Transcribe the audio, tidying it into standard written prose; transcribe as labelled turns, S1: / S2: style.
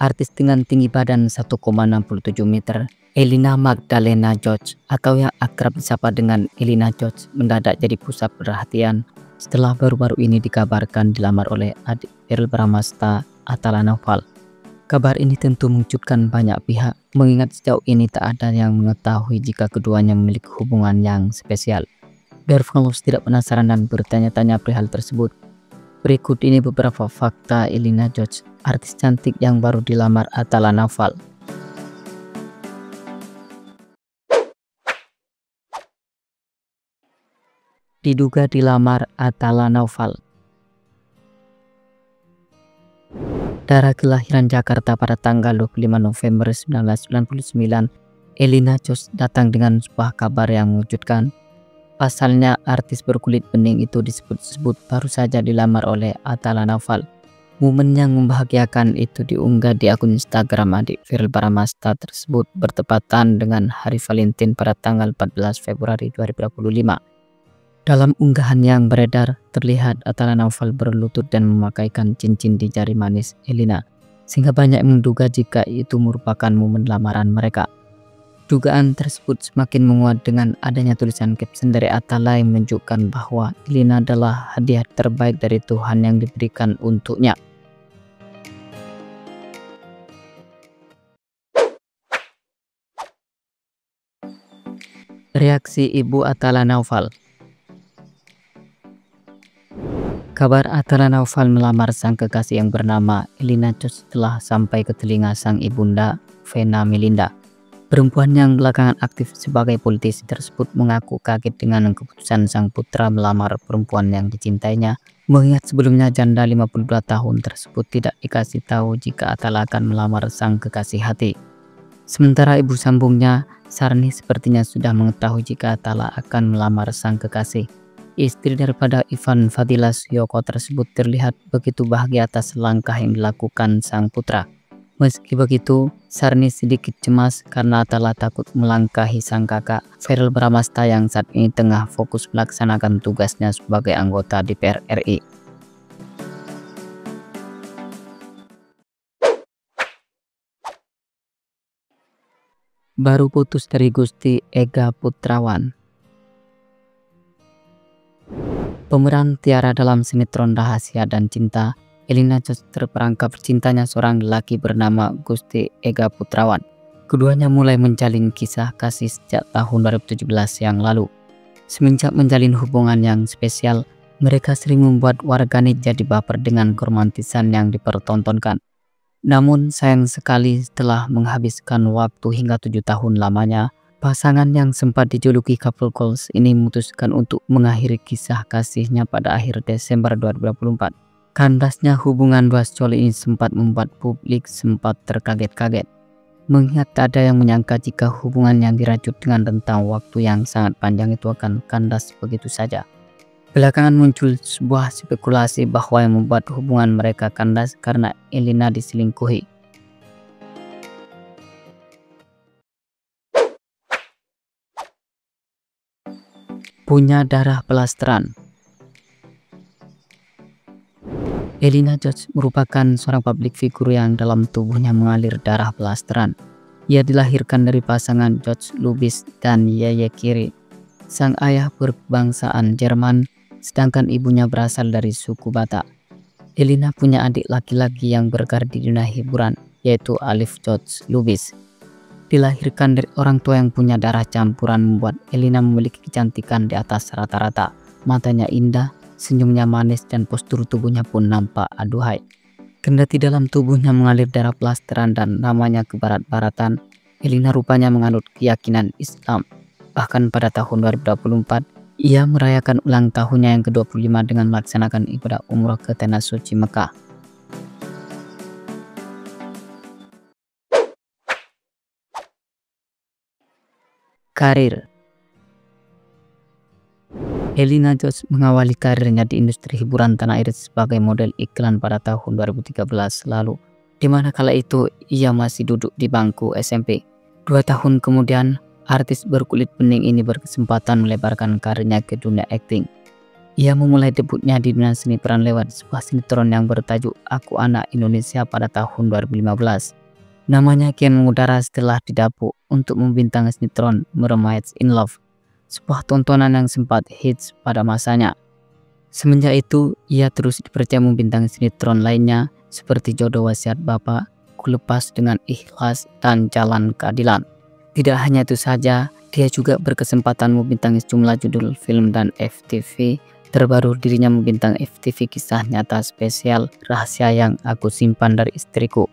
S1: Artis dengan tinggi badan 1,67 meter, Elina Magdalena George atau yang akrab disapa dengan Elina George mendadak jadi pusat perhatian setelah baru-baru ini dikabarkan dilamar oleh adik Verrell Bramasta, Athana Naufal. Kabar ini tentu mengejutkan banyak pihak, mengingat sejauh ini tak ada yang mengetahui jika keduanya memiliki hubungan yang spesial. Biar followers tidak penasaran dan bertanya-tanya perihal tersebut, berikut ini beberapa fakta Elina George, artis cantik yang baru dilamar Athana Naufal. Diduga dilamar Athana Naufal. Darah kelahiran Jakarta pada tanggal 25 November 1999, Elina George datang dengan sebuah kabar yang mengejutkan. Pasalnya, artis berkulit bening itu disebut-sebut baru saja dilamar oleh Athana Naufal. Momen yang membahagiakan itu diunggah di akun Instagram adik Verrell Bramasta tersebut bertepatan dengan Hari Valentine pada tanggal 14 Februari 2025. Dalam unggahan yang beredar, terlihat Athana Naufal berlutut dan memakaikan cincin di jari manis Elina, sehingga banyak yang menduga jika itu merupakan momen lamaran mereka. Dugaan tersebut semakin menguat dengan adanya tulisan caption dari Athana yang menunjukkan bahwa Elina adalah hadiah terbaik dari Tuhan yang diberikan untuknya. Reaksi ibu Athana Naufal. Kabar Athana Naufal melamar sang kekasih yang bernama Elina George telah sampai ke telinga sang ibunda, Vena Melinda. Perempuan yang belakangan aktif sebagai politisi tersebut mengaku kaget dengan keputusan sang putra melamar perempuan yang dicintainya, mengingat sebelumnya janda 52 tahun tersebut tidak dikasih tahu jika Athana akan melamar sang kekasih hati. Sementara ibu sambungnya, Sarni sepertinya sudah mengetahui jika Athana akan melamar sang kekasih. Istri daripada Ivan Fadila Syoko tersebut terlihat begitu bahagia atas langkah yang dilakukan sang putra. Meski begitu, Sarni sedikit cemas karena Athana takut melangkahi sang kakak Verrell Bramasta yang saat ini tengah fokus melaksanakan tugasnya sebagai anggota DPR RI. Baru putus dari Gusti Ega Putrawan. Pemeran Tiara dalam sinetron Rahasia dan Cinta, Elina George terperangkap cintanya seorang lelaki bernama Gusti Ega Putrawan. Keduanya mulai menjalin kisah kasih sejak tahun 2017 yang lalu. Semenjak menjalin hubungan yang spesial, mereka sering membuat warganet jadi baper dengan keromantisan yang dipertontonkan. Namun sayang sekali setelah menghabiskan waktu hingga 7 tahun lamanya, pasangan yang sempat dijuluki couple goals ini memutuskan untuk mengakhiri kisah kasihnya pada akhir Desember 2024. Kandasnya hubungan dua sejoli ini sempat membuat publik sempat terkaget-kaget, mengingat tak ada yang menyangka jika hubungan yang dirajut dengan rentang waktu yang sangat panjang itu akan kandas begitu saja. Belakangan muncul sebuah spekulasi bahwa yang membuat hubungan mereka kandas karena Elina diselingkuhi. Punya darah blasteran. Elina George merupakan seorang publik figur yang dalam tubuhnya mengalir darah blasteran. Ia dilahirkan dari pasangan George Lubis dan Yeye Kiri. Sang ayah berkebangsaan Jerman, sedangkan ibunya berasal dari suku Batak. Elina punya adik laki-laki yang berkarir di dunia hiburan, yaitu Alif George Lubis. Dilahirkan dari orang tua yang punya darah campuran membuat Elina memiliki kecantikan di atas rata-rata. Matanya indah, senyumnya manis, dan postur tubuhnya pun nampak aduhai. Kendati dalam tubuhnya mengalir darah blasteran dan namanya kebarat-baratan, Elina rupanya menganut keyakinan Islam. Bahkan pada tahun 2024, ia merayakan ulang tahunnya yang ke-25 dengan melaksanakan ibadah umroh ke Tanah Suci Mekah. Karir. Elina George mengawali karirnya di industri hiburan tanah air sebagai model iklan pada tahun 2013 lalu, di mana kala itu ia masih duduk di bangku SMP. 2 tahun kemudian, artis berkulit bening ini berkesempatan melebarkan karirnya ke dunia akting. Ia memulai debutnya di dunia seni peran lewat sebuah sinetron yang bertajuk Aku Anak Indonesia pada tahun 2015. Namanya kian mengudara setelah didapuk untuk membintangi sinetron Mermaids in Love, sebuah tontonan yang sempat hits pada masanya. Semenjak itu, ia terus dipercaya membintangi sinetron lainnya seperti Jodoh Wasiat Bapak, Kulepas dengan Ikhlas, dan Jalan Keadilan. Tidak hanya itu saja, dia juga berkesempatan membintangi sejumlah judul film dan FTV. Terbaru dirinya membintangi FTV kisah nyata spesial Rahasia Yang Aku Simpan Dari Istriku.